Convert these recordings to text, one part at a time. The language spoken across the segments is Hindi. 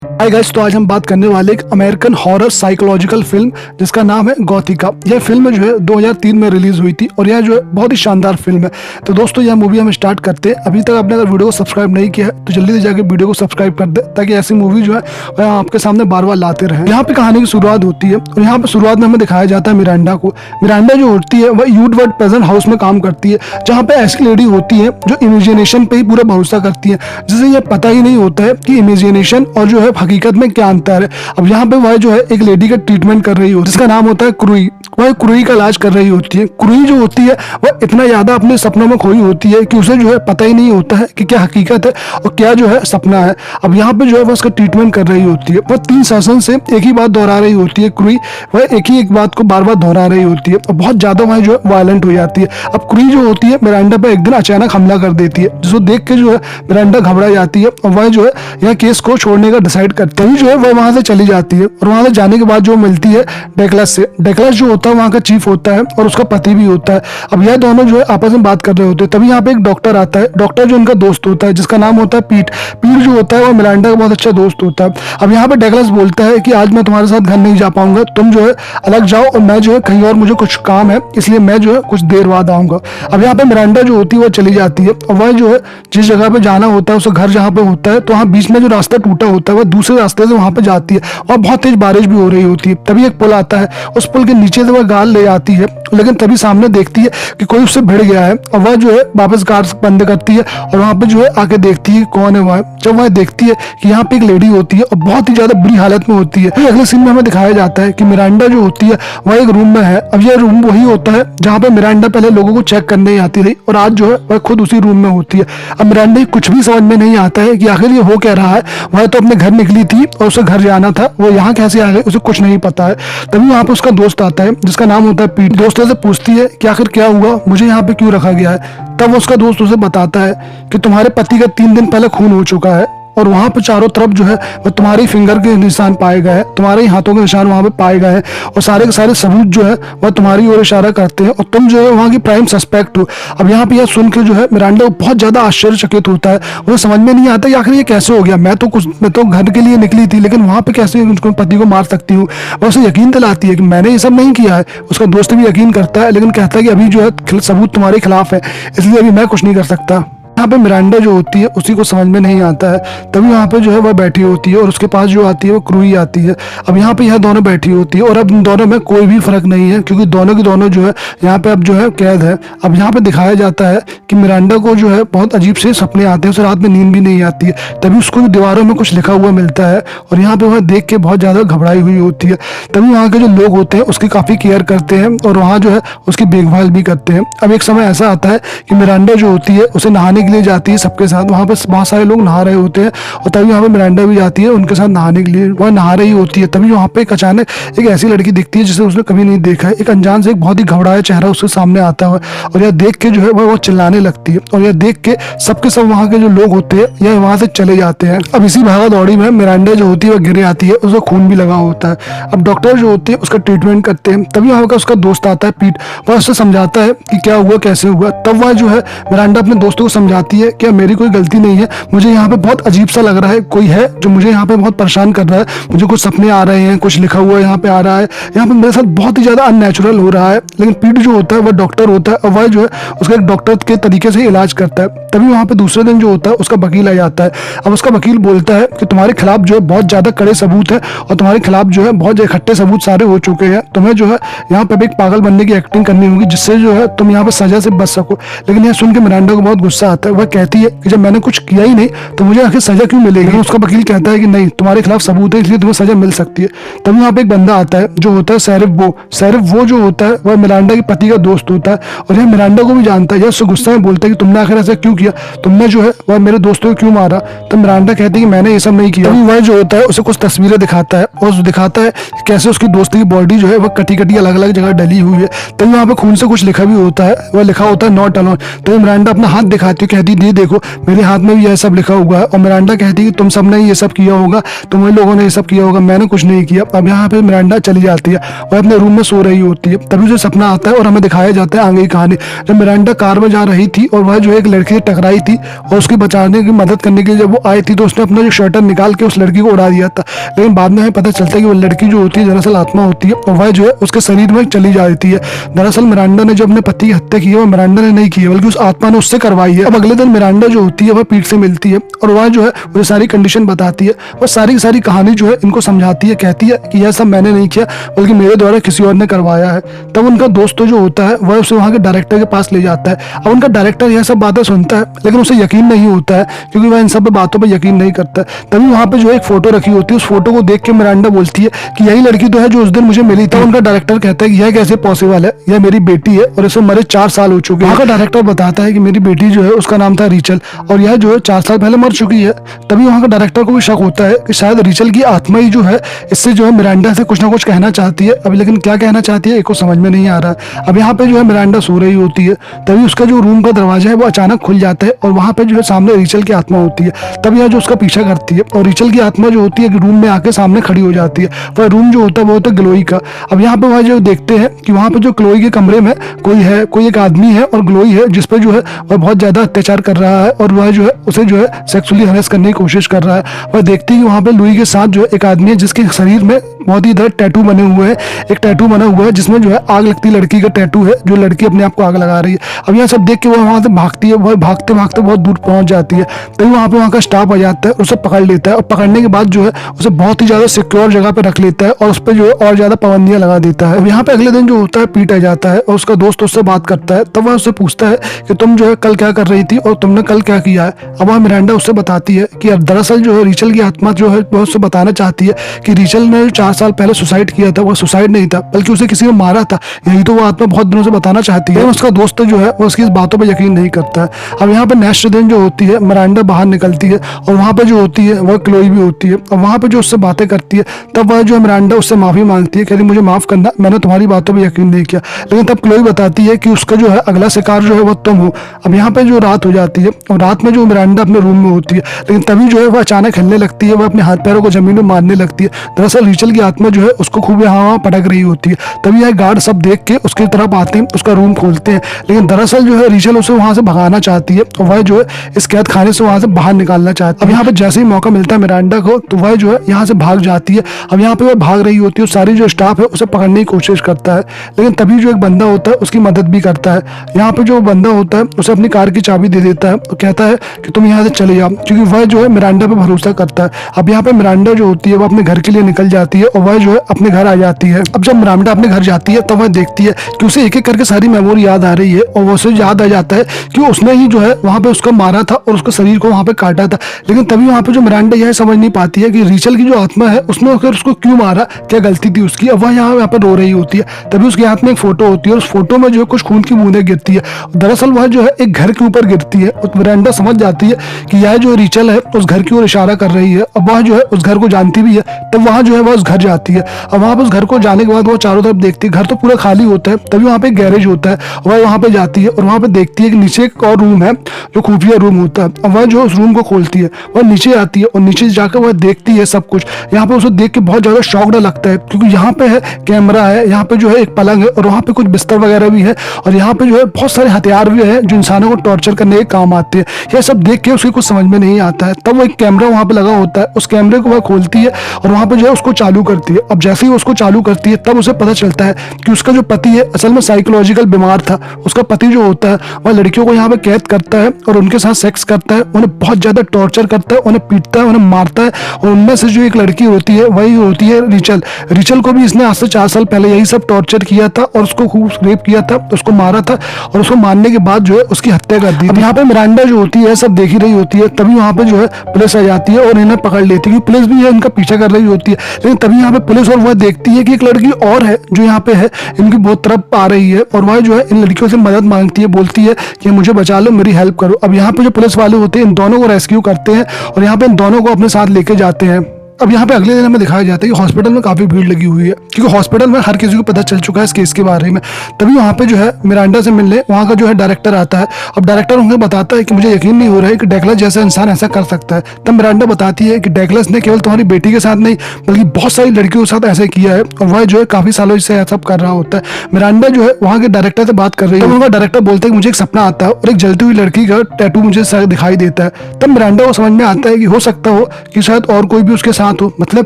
हाय गाइस, तो आज हम बात करने वाले एक अमेरिकन हॉरर साइकोलॉजिकल फिल्म जिसका नाम है गॉथिका। यह फिल्म जो है 2003 में रिलीज हुई थी और यह जो है बहुत ही शानदार फिल्म है। तो दोस्तों यह मूवी हम स्टार्ट करते हैं। अभी तक आपने अगर वीडियो को सब्सक्राइब नहीं किया है तो जल्दी से जाकर वीडियो को सब्सक्राइब कर दे ताकि ऐसी मूवी जो है वह आपके सामने बार बार लाते रहे। यहाँ पे कहानी की शुरुआत होती है और यहाँ पे शुरुआत में हमें दिखाया जाता है मिरांडा को। मिरांडा जो होती है वह यूडवर्ड प्रेजेंट हाउस में काम करती है, जहाँ पे ऐसी लेडी होती है जो इमेजिनेशन पे ही पूरा भरोसा करती है, जिसे ये पता ही नहीं होता है कि इमेजिनेशन और जो है हकीकत में क्या अंतर है। अब यहाँ पे वह जो है एक लेडी का ट्रीटमेंट कर रही होती है जिसका नाम होता है क्रूई। वह क्रूई का इलाज कर रही होती है। क्रूई जो होती है वह इतना ज्यादा अपने सपनों में खोई होती है कि उसे जो है पता ही नहीं होता है कि क्या हकीकत है और क्या जो है सपना है। अब यहाँ पे जो है वह उसका ट्रीटमेंट कर रही होती है। वह 3 सेशन से एक ही बात दोहरा रही होती है। क्रूई वह एक बात को बार बार दोहरा रही होती है और बहुत ज्यादा वह जो है वायलेंट हो जाती है। अब क्रूई जो होती है मिरांडा पे एक दिन अचानक हमला कर देती है, जिसको देख के जो है मिरांडा घबरा जाती है और वह जो है यह केस को छोड़ने का डिसाइड करती है। जो है वह वहां से चली जाती है और वहां से जाने के बाद जो मिलती है डेक्लस से। डेक्लस जो होता है वहां का चीफ होता है और उसका पति भी होता है। अब यह दोनों जो है आपस में बात कर रहे होते हैं। तभी यहाँ पे एक डॉक्टर आता है। डॉक्टर जो उनका दोस्त होता है जिसका नाम होता है पीट। पीट जो होता है वो मिरांडा का बहुत अच्छा दोस्त होता है। अब यहाँ पे डेक्लस बोलता है कि आज मैं तुम्हारे साथ घर नहीं जा पाऊंगा, तुम जो है अलग जाओ और मैं जो है कहीं और मुझे कुछ काम है, इसलिए मैं जो है कुछ देर बाद आऊंगा। अब यहाँ पे मिरांडा जो होती है वह चली जाती है और वह जो है जिस जगह पे जाना होता है उसका घर जहाँ पे होता है तो वहाँ बीच में जो रास्ता टूटा होता है वह दूसरे रास्ते से वहां पे जाती है और बहुत तेज बारिश भी हो रही होती है। तभी एक पुल आता है, उस पुल के नीचे से वह गाल ले आती है, लेकिन तभी सामने देखती है कि कोई उससे भिड़ गया है और वह जो है वापस कार बंद करती है और वहां पे जो है आके देखती है कौन है वह। जब वह देखती है कि यहाँ पे एक लेडी होती है और बहुत ही ज्यादा बुरी हालत में होती है। अगले सीन में हमें दिखाया जाता है कि मिरांडा जो होती है वह एक रूम में है। अब यह रूम वही होता है जहाँ पे मिरांडा पहले लोगों को चेक करने आती थी और आज जो है वह खुद उसी रूम में होती है। अब मिरांडा कुछ भी समझ में नहीं आता है कि आखिर ये हो क्या रहा है। वह तो अपने घर निकली थी और उसे घर जाना था, वो यहाँ कैसे आ गई उसे कुछ नहीं पता है। तभी वहां पे उसका दोस्त आता है जिसका नाम होता है पीट। दोस्त से पूछती है कि आखिर क्या हुआ, मुझे यहाँ पे क्यों रखा गया है। तब उसका दोस्त उसे बताता है कि तुम्हारे पति का 3 दिन पहले खून हो चुका है और वहां पे चारों तरफ जो है वो तुम्हारी फिंगर के निशान पाए गए हैं, तुम्हारे हाथों के निशान वहां पे पाए गए हैं और सारे के सारे सबूत जो है वह तुम्हारी ओर इशारा करते हैं और तुम जो है वहां की प्राइम सस्पेक्ट हो। अब यहाँ पे यह सुन के जो है मिरांडा बहुत ज्यादा आश्चर्यचकित होता है। उसे समझ में नहीं आता आखिर ये कैसे हो गया। मैं तो घर के लिए निकली थी, लेकिन वहां पे कैसे उसको पति को मार सकती हूँ। वह उसे यकीन दिलाती है कि मैंने ये सब नहीं किया है। उसका दोस्त भी यकीन करता है, लेकिन कहता है कि अभी जो है सबूत तुम्हारे खिलाफ है, इसलिए अभी मैं कुछ नहीं कर सकता। यहाँ पे मिरांडा जो होती है उसी को समझ में नहीं आता है। तभी वहाँ पे जो है वह बैठी होती है और उसके पास जो आती है वो क्रूई आती है। अब यहाँ पे यह दोनों बैठी होती है और अब इन दोनों में कोई भी फर्क नहीं है क्योंकि दोनों की दोनों जो है यहाँ पे अब जो है कैद है। अब यहाँ पे दिखाया जाता है कि मिरांडा को जो है बहुत अजीब से सपने आते हैं, उसे रात में नींद भी नहीं आती है। तभी उसको दीवारों में कुछ लिखा हुआ मिलता है और यहाँ पे वह देख के बहुत ज्यादा घबराई हुई होती है। तभी वहाँ के जो लोग होते हैं उसकी काफी केयर करते हैं और वहाँ जो है उसकी देखभाल भी करते हैं। अब एक समय ऐसा आता है कि मिरांडा जो होती है उसे नहाने के लिए जाती है सबके साथ। वहां पर बहुत सारे लोग नहा रहे होते हैं और तभी वहां पे मिरांडा भी जाती है उनके साथ नहाने के लिए। वह नहा रही होती है, तभी वहां पे एक अचानक एक ऐसी लड़की दिखती है जिसे उसने कभी नहीं देखा है। एक अनजान से एक बहुत ही घबराया चेहरा उसके सामने आता है और यह देख के जो है वह चिल्लाने लगती है और यह देख के सबके सब वहां के जो लोग होते हैं यह वहां से चले जाते हैं। अब इसी भागा दौड़ी में मिरांडा जो होती है वह गिर आती है, उसका खून भी लगा होता है। अब डॉक्टर जो होते हैं उसका ट्रीटमेंट करते हैं। तभी वहां का उसका दोस्त आता है पीट। वह उससे समझाता है कि क्या हुआ कैसे हुआ। तब वह जो है मिरांडा अपने दोस्तों को समझाती है कि मेरी कोई गलती नहीं है, मुझे यहाँ पे बहुत अजीब सा लग रहा है, कोई है जो मुझे यहाँ पे बहुत परेशान कर रहा है, मुझे कुछ सपने आ रहे हैं, कुछ लिखा हुआ यहाँ पे आ रहा है, यहाँ पे मेरे साथ बहुत ही ज्यादा अननेचुरल हो रहा है। लेकिन पीट जो होता है वह डॉक्टर होता है और वह जो है उसका एक डॉक्टर के तरीके से इलाज करता है। तभी वहां पे दूसरे दिन जो होता है उसका वकील आ जाता है। अब उसका वकील बोलता है कि तुम्हारे खिलाफ जो है बहुत ज्यादा कड़े सबूत है और तुम्हारे खिलाफ जो है बहुत इकट्ठे सबूत सारे हो चुके हैं, तुम्हें जो है यहाँ पे एक पागल बनने की एक्टिंग करनी होगी जिससे जो है तुम यहाँ पे सजा से बच सको। लेकिन यह सुन के मिरांडा को बहुत गुस्सा आता है। वह कहती है कि जब मैंने कुछ किया ही नहीं तो मुझे आखिर सजा क्यों मिलेगी। उसका वकील कहता है कि नहीं, तुम्हारे खिलाफ सबूत है इसलिए तुम्हें सजा मिल सकती है। तभी वहां पे एक बंदा आता है जो होता है सैरिफ वो जो होता है वह मिरांडा के पति का दोस्त होता है और यह मिरांडा को भी जानता है। यह उससे गुस्से में बोलता है कि तुमने आखिर ऐसा क्यों किया, तुमने जो है वह मेरे दोस्तों को क्यों मारा। तो मिरांडा कहती है कि मैंने ये सब नहीं किया। वह जो होता है उसे कुछ तस्वीरें दिखाता है और दिखाता है कैसे उसकी दोस्त की बॉडी जो है वह कटी कटी अलग अलग जगह डली हुई है। तभी वहां पे खून से कुछ लिखा भी होता है, वह लिखा होता है नॉट अलोन। तभी मिरांडा अपना हाथ दिखाती है कहती ये देखो मेरे हाथ में भी यह सब लिखा हुआ है, और मिरांडा कहती है कि तुम सबने ये सब किया होगा, तुम लोगों ने ये सब किया होगा, मैंने कुछ नहीं किया। अब यहाँ पे मिरांडा चली जाती है और अपने रूम में सो रही होती है। तभी उसे सपना आता है और हमें दिखाया जाता है आगे की कहानी, जब मिरांडा कार में जा रही थी और वह जो एक लड़की से टकराई थी और उसकी बचाने की मदद करने के लिए जब वो आई थी तो उसने अपना जो शर्टर निकाल के उस लड़की को उड़ा दिया था। लेकिन बाद में हमें पता चलता है कि वो लड़की जो होती है दरअसल आत्मा होती है और वह जो है उसके शरीर में चली जाती है। दरअसल मिरांडा ने जो अपने पति की हत्या की है वो मिरांडा ने नहीं की है, बल्कि उस आत्मा ने उससे करवाई है। अब अगले दिन मिरांडा जो होती है वह पीठ से मिलती है और वह जो है उसे सारी कंडीशन बताती है, वह सारी की सारी कहानी जो है इनको समझाती है, कहती है कि यह सब मैंने नहीं किया बल्कि मेरे द्वारा किसी और ने करवाया है। तब उनका दोस्त जो होता है वह उसे वहाँ के डायरेक्टर के पास ले जाता है। अब उनका डायरेक्टर यह सब बातें सुनता है लेकिन उसे यकीन नहीं होता है क्योंकि वह इन सब बातों पर यकीन नहीं करता है। तभी वहाँ पे जो एक फोटो रखी होती है, उस फोटो को देख के मिरांडा बोलती है कि यही लड़की तो है जो उस दिन मुझे मिली थी। उनका डायरेक्टर कहता है कि यह कैसे पॉसिबल है, यह मेरी बेटी है और इसे मरे 4 साल हो चुके हैं। वहाँ का डायरेक्टर बताता है कि मेरी बेटी जो है उसका नाम था रिचल और यह जो है 4 साल पहले मर चुकी है। तभी वहाँ का डायरेक्टर को भी शक होता है कि शायद रिचल की आत्मा ही जो है इससे जो है मिरांडा से कुछ ना कुछ कहना चाहती है। अब लेकिन क्या कहना चाहती है एक को समझ में नहीं आ रहा। अब यहाँ पे जो है मिरांडा सो रही होती है, तभी उसका जो रूम का दरवाजा है वो अचानक खुल जाता है और वहाँ पे जो है सामने रिचल की आत्मा होती है। तब यह जो उसका पीछा करती है और रिचल की आत्मा जो होती है रूम में आके सामने खड़ी हो जाती है। वह रूम जो होता है वो होता है ग्लोई का। अब यहाँ पे वह जो देखते हैं कि वहाँ पे जो ग्लोई के कमरे में कोई है, कोई एक आदमी है और ग्लोई है जिसपे जो है वह बहुत ज्यादा अत्याचार कर रहा है और वह जो है उसे जो है सेक्सुअली हरेस करने की कोशिश कर रहा है। वह देखती है कि वहाँ पे लुई के साथ जो है एक आदमी है जिसके शरीर में बहुत ही इधर टैटू बने हुए हैं। एक टैटू बना हुआ है जिसमें जो है आग लगती लड़की का टैटू है, जो लड़की अपने आप को आग लगा रही है। अब यह सब देख के वह वहाँ से भागती है, वह भागते भागते बहुत दूर पहुंच जाती है। तभी वहाँ पे वहाँ का स्टाफ आ जाता है, उसे पकड़ लेता है और पकड़ने के बाद जो है उसे बहुत ही ज्यादा सिक्योर जगह पे रख लेता है और उस पर जो है और ज्यादा पाबंदियां लगा देता है। अब यहाँ पे अगले दिन जो होता है पीटा जाता है और उसका दोस्त उससे बात करता है। तब वह उससे पूछता है कि तुम जो है कल क्या कर रही थी और तुमने कल क्या किया है। अब वह मिरांडा उससे बताती है कि दरअसल जो है रिचल की आत्मा जो है वह उससे बताना चाहती है कि रिचल ने 4 साल पहले सुसाइड किया था, वह सुसाइड नहीं था बल्कि उसे किसी ने मारा था। यही तो वो आत्मा बहुत दिनों से बताना चाहती है। उसका दोस्त जो है वो उसकी इस बातों पर यकीन नहीं करता है। अब यहाँ पे नेक्स्ट दिन जो होती है मिरांडा बाहर निकलती है और वहाँ पे जो होती है वह क्लोई भी होती है और वहाँ पे जो उससे बातें करती है तब वह जो है मिरांडा उससे माफी मांगती है, कहती मुझे माफ करना, मैंने तुम्हारी बातों पर यकीन नहीं किया। लेकिन तब क्लोई बताती है कि उसका जो है अगला शिकार जो है वह तुम हो। अब यहाँ पे जो रात हो जाती है और रात में जो मिरांडा अपने रूम में होती है लेकिन तभी जो है वह अचानक हिलने लगती है, वह अपने हाथ पैरों को जमीन में मारने लगती है। दरअसल रिचल की आत्मा जो है उसको खूब यहाँ वहाँ पटक रही होती है। तभी यह गार्ड सब देख के उसकी तरफ आते हैं, उसका रूम खोलते हैं। लेकिन दरअसल जो है रिचल उसे वहां से भगाना चाहती है और वह जो है इस कैद खाने से वहां से बाहर निकालना चाहती है। अब यहाँ पे जैसे ही मौका मिलता है मिरांडा को तो वह जो है यहाँ से भाग जाती है। अब यहाँ पे वह भाग रही होती है, सारी जो स्टाफ है उसे पकड़ने की कोशिश करता है लेकिन तभी जो एक बंदा होता है उसकी मदद भी करता है। यहाँ पे जो बंदा होता है उसे अपनी कार की चाबी दे देता है और कहता है कि तुम यहाँ से चले जाओ, क्योंकि वह जो है मिरांडा पे भरोसा करता है। अब यहाँ पे मिरांडा जो होती है वो अपने घर के लिए निकल जाती है और वह जो है अपने घर आ जाती है। अब जब मिरांडा अपने घर जाती है तब वह देखती है कि उसे एक एक करके सारी मेमोरी याद आ रही है और वो उसे याद आ जाता है कि उसने ही जो है वहां पे उसको मारा था और उसके शरीर को वहां पे काटा था। लेकिन तभी वहां पे जो मिरांडा यह समझ नहीं पाती है कि रिचल की जो आत्मा है उसने उसको क्यों मारा, क्या गलती थी उसकी। अब वह यहाँ पे रो रही होती है। तभी उसके हाथ में एक फोटो होती है और उस फोटो में जो है कुछ खून की बूंदें गिरती है। दरअसल वह जो है एक घर के ऊपर गिरती है और मिरांडा समझ जाती है कि यह जो रिचल है उस घर की ओर इशारा कर रही है। अब वह जो है उस घर को जानती भी है। तब वहां जो है वह उस घर जाती है। अब वहां पर उस घर को जाने के बाद वो चारों तरफ देखती है, घर तो पूरा खाली होता है। तभी वहां पे गैरेज होता है, वह वहां पे जाती है और वहां पे देखती है कि नीचे एक और रूम है जो खुफिया रूम होता है। अब वह जो उस रूम को खोलती है, वह नीचे आती है और नीचे जाकर वह देखती है सब कुछ। यहाँ पे उसे देख के बहुत ज्यादा शॉक्ड लगता है क्योंकि यहाँ पे है कैमरा है, यहाँ पे जो है एक पलंग है और वहाँ पे कुछ बिस्तर वगैरह भी है और यहाँ पे जो है बहुत सारे हथियार भी है जो इंसानों को टॉर्चर करने के काम आते हैं। यह सब देख के उसकी कुछ समझ में नहीं आता है। तब वो एक कैमरा वहाँ पे लगा होता है, उस कैमरे को वह खोलती है और वहाँ पे जो है उसको चालू करती है। अब जैसे ही उसको चालू करती है तब उसे पता चलता है कि उसका जो पति है असल में साइकोलॉजिकल बीमार था। उसका पति जो होता है वह लड़कियों को यहाँ पे कैद करता है और उनके साथ सेक्स करता है, उन्हें बहुत ज्यादा टॉर्चर करता है, उन्हें पीटता है, उन्हें मारता है। और उनमें से जो एक लड़की होती है वही होती है रिचल। रिचल को भी इसने आज से 4 साल पहले यही सब टॉर्चर किया था और उसको खूब रेप किया था, उसको मारा था और उसको मारने के बाद जो है उसकी हत्या कर दी। अब यहाँ पे मिरांडा जो होती है सब देख ही रही होती है। तभी वहाँ पे जो है पुलिस आ जाती है और इन्हें पकड़ लेती है। पुलिस भी है इनका पीछा कर रही होती है। लेकिन तभी यहाँ पे पुलिस और वह देखती है कि एक लड़की और है जो यहाँ पे है, इनकी बहुत तरफ आ रही है और वह जो है इन लड़कियों से मदद मांगती है, बोलती है कि मुझे बचा लो, मेरी हेल्प करो। अब यहाँ पे जो पुलिस वाले होते हैं इन दोनों को रेस्क्यू करते हैं और यहाँ पे इन दोनों को अपने साथ लेके जाते हैं। अब यहाँ पे अगले दिन हमें दिखाया जाता है कि हॉस्पिटल में काफी भीड़ लगी हुई है, क्योंकि हॉस्पिटल में हर किसी को पता चल चुका है इस केस के बारे में। तभी वहाँ पे जो है मिरांडा से मिलने वहाँ का जो है डायरेक्टर आता है। अब डायरेक्टर उन्हें बताता है कि मुझे यकीन नहीं हो रहा है कि डगलस जैसा इंसान ऐसा कर सकता है। तब मिरांडा बताती है कि डगलस ने केवल तुम्हारी बेटी के साथ नहीं बल्कि बहुत सारी लड़कियों के साथ ऐसे किया है, और वह जो है काफी सालों से सब कर रहा होता है। मिरांडा जो है वहाँ के डायरेक्टर से बात कर रही है। तब उनका डायरेक्टर बोलता है कि मुझे एक सपना आता है और एक जलती हुई लड़की का टैटू मुझे दिखाई देता है। तब मिरांडा को समझ में आता है कि हो सकता हो कि शायद और कोई भी उसके साथ हो, मतलब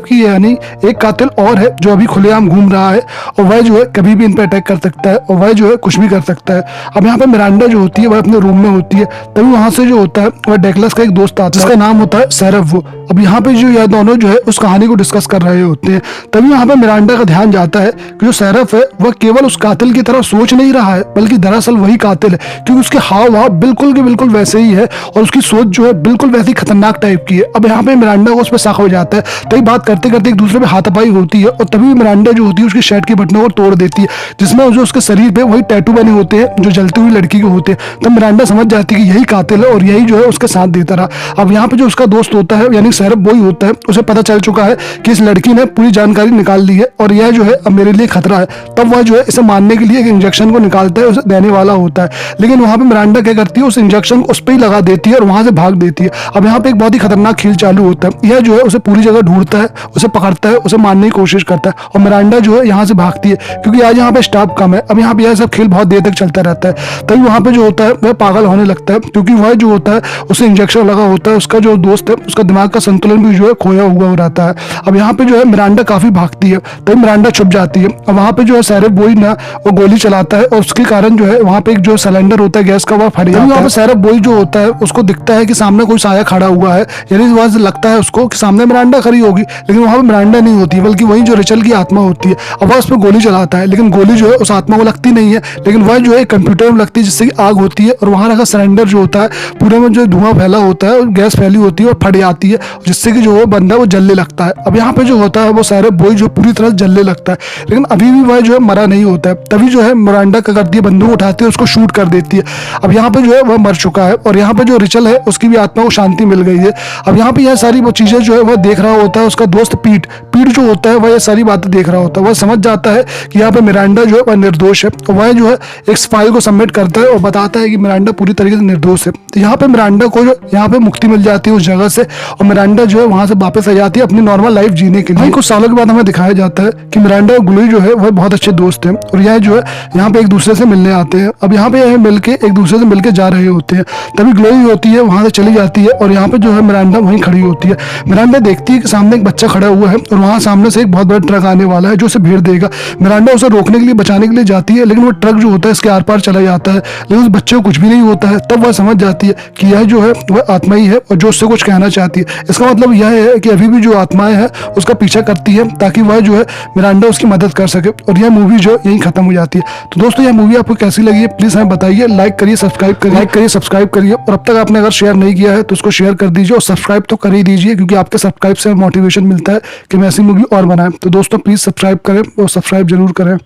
कि यानी एक कातिल और है जो अभी खुलेआम घूम रहा है, और वह जो है कभी भी इन पर अटैक कर सकता है, और वह जो है कुछ भी कर सकता है। अब यहाँ पे मिरांडा जो होती है वह अपने रूम में होती है। तभी वहां से जो होता है वह डगलस का एक दोस्त आता है जिसका नाम होता है सेरेफ। वो अब यहाँ पे जो यह दोनों जो है उस कहानी को डिस्कस कर रहे होते हैं। तभी यहाँ पे मिरांडा का ध्यान जाता है कि जो सेरेफ है वह केवल उस कातिल की तरह सोच नहीं रहा है, बल्कि दरअसल वही कातिल है, क्योंकि उसके हाव भाव बिल्कुल के बिल्कुल वैसे ही है और उसकी सोच जो है बिल्कुल वैसी खतरनाक टाइप की है। अब यहाँ पे मिरांडा को उस पर शक हो जाता है। तभी बात करते करते एक दूसरे पे हाथापाई होती है, और तभी मिरांडा जो होती है उसकी शर्ट के बटनों को तोड़ देती है, जिसमें जो उसके शरीर पे वही टैटू बने होते हैं जो जलती हुई लड़की के होते हैं। तब मिरांडा समझ जाती है कि यही कातिल है और यही जो है उसके साथ देता रहा। अब यहाँ पे जो उसका दोस्त होता है यानी सेरेफ बॉय होता है, उसे पता चल चुका है कि इस लड़की ने पूरी जानकारी निकाल ली है और यह जो है अब मेरे लिए खतरा है। तब वह जो है इसे मारने के लिए एक इंजेक्शन को निकालता है, उसे देने वाला होता है। लेकिन वहां पे मिरांडा क्या करती है, उस इंजेक्शन को उस पर ही लगा देती है और वहां से भाग देती है। अब यहाँ पे एक बहुत ही खतरनाक खेल चालू होता है। यह जो है उसे पूरी जगह ढूंढता है, उसे पकड़ता है, उसे मारने की कोशिश करता है, और मिरांडा जो है यहाँ से भागती है क्योंकि आज यहाँ पे स्टाफ कम है। अब यहाँ पे यह सब खेल बहुत देर तक चलता रहता है। तभी वहां पे जो होता है वह पागल होने लगता है, क्योंकि वह जो होता है उसे इंजेक्शन लगा होता है। उसका जो दोस्त है उसका दिमाग का संतुलन भी जो है खोया हुआ हो रहता है। अब यहाँ पे जो है मिरांडा काफी भागती है, तभी मिरांडा छुप जाती है। अब वहाँ पे जो है सेरेफ बॉय ना वो गोली चलाता है और उसके कारण जो है वहाँ पे एक जो सिलेंडर होता है गैस का वह फट जाता है। वहाँ पे सेरेफ बॉय जो होता है उसको दिखता है कि सामने कोई साया खड़ा हुआ है, यानी इस बात से लगता है उसको कि सामने मिरांडा खड़ी होगी, लेकिन वहाँ पे मिरांडा नहीं होती बल्कि वही जो रिचल की आत्मा होती है। अब वह उस पर गोली चलाता है, लेकिन गोली जो है उस आत्मा को लगती नहीं है, लेकिन वह जो है कंप्यूटर में लगती है जिससे कि आग होती है, और वहाँ रखा सिलेंडर जो होता है पूरे में जो धुआं फैला होता है और गैस फैली होती है और फट जाती है, जिससे कि जो वो बंदा वो जलने लगता है। अब यहाँ पे जो होता है वो सेरेफ बॉय जो पूरी तरह जलने लगता है, लेकिन अभी भी वह जो है मरा नहीं होता है। तभी जो है मिरांडा क्या करती है, बंदूक उठाती है, उसको शूट कर देती है। अब यहाँ पे जो है वह मर चुका है, और यहाँ पे जो रिचल है उसकी भी आत्मा को शांति मिल गई है। अब यहाँ पे यह सारी वो चीजें जो है वह देख रहा होता है उसका दोस्त पीट जो होता है, वह ये सारी बातें देख रहा होता है। वह समझ जाता है कि यहाँ पे मिरांडा जो है वह निर्दोष है, और वह जो है एक फाइल को सबमिट करता है और बताता है कि मिरांडा पूरी तरीके से निर्दोष है। तो यहाँ पे मिरांडा को जो यहाँ पे मुक्ति मिल जाती है उस जगह से, और मिरांडा जो है वहां से वापस आ जाती है अपनी नॉर्मल लाइफ जीने के लिए। कुछ सालों के बाद हमें दिखाया जाता है कि मिरांडा और ग्लोई जो है वह बहुत अच्छे दोस्त हैं, और यह जो है यहाँ पे एक दूसरे से मिलने आते हैं। अब यहाँ पे यह मिलके एक दूसरे से मिलके जा रहे होते हैं। तभी ग्लोई होती है वहां से चली जाती है, और यहाँ पे जो है मिरांडा वहीं खड़ी होती है। मिरांडा देखती है कि सामने एक बच्चा खड़ा हुआ है, और वहां सामने से एक बहुत बड़ा ट्रक आने वाला है जो उसे घेर देगा। मिरांडा उसे रोकने के लिए बचाने के लिए जाती है, लेकिन वो ट्रक जो होता है इसके आर पार चला जाता है, लेकिन उस बच्चे को कुछ भी नहीं होता है। तब वह समझ जाती है कि यह जो है वह आत्मा ही है और जो उससे कुछ कहना चाहती है। इसका मतलब यह है कि अभी भी जो आत्माएं हैं उसका पीछा करती है ताकि वह जो है मिरांडा उसकी मदद कर सके, और यह मूवी जो यहीं खत्म हो जाती है। तो दोस्तों यह मूवी आपको कैसी लगी है प्लीज हमें बताइए। लाइक करिए, सब्सक्राइब करिए, और अब तक आपने अगर शेयर नहीं किया है तो उसको शेयर कर दीजिए, और सब्सक्राइब तो कर ही दीजिए, क्योंकि आपके सब्सक्राइब से मोटिवेशन मिलता है कि मैं ऐसी मूवी और बनाएं। तो दोस्तों प्लीज सब्सक्राइब करें और सब्सक्राइब जरूर करें।